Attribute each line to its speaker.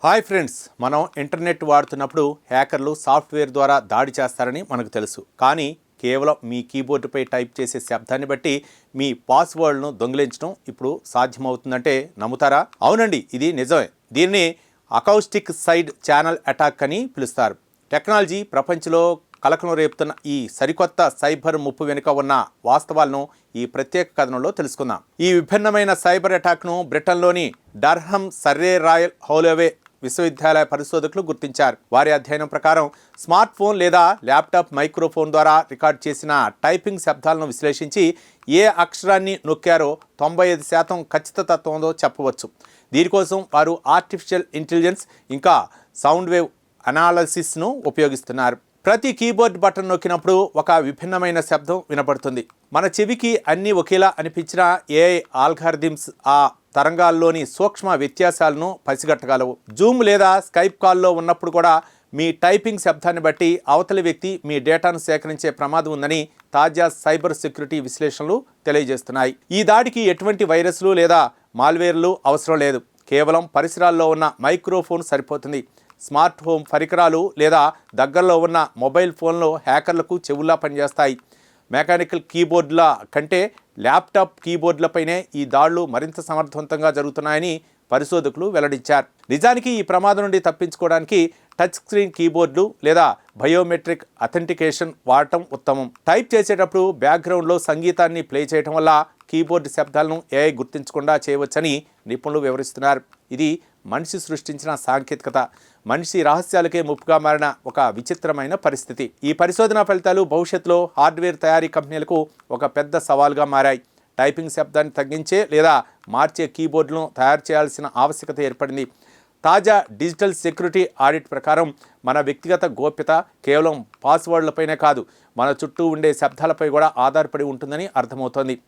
Speaker 1: Hi friends, మనం internet వాడుతున్నప్పుడు హ్యాకర్లు software ద్వారా దాడి చేస్తారని మనకు తెలుసు. కానీ కేవలం మీ కీబోర్డుపై టైప్ చేసే శబ్దాన్ని బట్టి మీ పాస్వర్డ్ను దొంగిలించడం ఇప్పుడు సాధ్యమవుతుందంటే నమ్ముతారా? అవునండి, ఇది నిజమే. దీన్ని అకౌస్టిక్ సైడ్ ఛానల్ అటాక్ అని పిలుస్తారు. టెక్నాలజీ ప్రపంచంలో కలకలం రేపుతున్న ఈ సరికొత్త సైబర్ ముప్పు వెనుక ఉన్న వాస్తవాలను ఈ ప్రత్యేక కథనంలో తెలుసుకుందాం. ఈ విభిన్నమైన సైబర్ అటాక్ను బ్రిటన్లోని డర్హమ్ సర్రే రాయల్ హోలోవే విశ్వవిద్యాలయ పరిశోధకులు గుర్తించారు. వారి అధ్యయనం ప్రకారం స్మార్ట్ ఫోన్ లేదా ల్యాప్టాప్ మైక్రోఫోన్ ద్వారా రికార్డ్ చేసిన టైపింగ్ శబ్దాలను విశ్లేషించి ఏ అక్షరాన్ని నొక్కారో 95% ఖచ్చితత్వంతో చెప్పవచ్చు. దీనికోసం వారు ఆర్టిఫిషియల్ ఇంటెలిజెన్స్ ఇంకా సౌండ్ వేవ్ అనాలసిస్ను ఉపయోగిస్తున్నారు. ప్రతి కీబోర్డ్ బటన్ నొక్కినప్పుడు ఒక విభిన్నమైన శబ్దం వినపడుతుంది. మన చెవికి అన్నీ ఒకేలా అనిపించిన ఏఐ ఆల్గారిథమ్స్ ఆ తరంగాల్లోని సూక్ష్మ వ్యత్యాసాలను పసిగట్టగలవు. జూమ్ లేదా స్కైప్ కాల్లో ఉన్నప్పుడు కూడా మీ టైపింగ్ శబ్దాన్ని బట్టి అవతలి వ్యక్తి మీ డేటాను సేకరించే ప్రమాదం ఉందని తాజా సైబర్ సెక్యూరిటీ విశ్లేషణలు తెలియజేస్తున్నాయి. ఈ దాడికి ఎటువంటి వైరస్లు లేదా మాల్వేర్లు అవసరం లేదు. కేవలం పరిసరాల్లో ఉన్న మైక్రోఫోన్ సరిపోతుంది. స్మార్ట్ హోమ్ పరికరాలు లేదా దగ్గరలో ఉన్న మొబైల్ ఫోన్లు హ్యాకర్లకు చెవుల్లా పనిచేస్తాయి. మెకానికల్ కీబోర్డుల కంటే ల్యాప్టాప్ కీబోర్డులపైనే ఈ దాడులు మరింత సమర్థవంతంగా జరుగుతున్నాయని పరిశోధకులు వెల్లడించారు. నిజానికి ఈ ప్రమాదం నుండి తప్పించుకోవడానికి టచ్ స్క్రీన్ కీబోర్డులు లేదా బయోమెట్రిక్ అథెంటికేషన్ వాడటం ఉత్తమం. టైప్ చేసేటప్పుడు బ్యాక్గ్రౌండ్లో సంగీతాన్ని ప్లే చేయడం వల్ల కీబోర్డు శబ్దాలను ఏఐ గుర్తించకుండా చేయవచ్చని నిపుణులు వివరిస్తున్నారు. ఇది మనిషి సృష్టించిన సాంకేతికత మనిషి రహస్యాలకే ముప్పుగా మారిన ఒక విచిత్రమైన పరిస్థితి. ఈ పరిశోధన ఫలితాలు భవిష్యత్తులో హార్డ్వేర్ తయారీ కంపెనీలకు ఒక పెద్ద సవాల్గా మారాయి. టైపింగ్ శబ్దాన్ని తగ్గించే లేదా మార్చే కీబోర్డులను తయారు చేయాల్సిన ఆవశ్యకత ఏర్పడింది. తాజా డిజిటల్ సెక్యూరిటీ ఆడిట్ ప్రకారం మన వ్యక్తిగత గోప్యత కేవలం పాస్వర్డ్లపైనే కాదు, మన చుట్టూ ఉండే శబ్దాలపై కూడా ఆధారపడి ఉంటుందని అర్థమవుతోంది.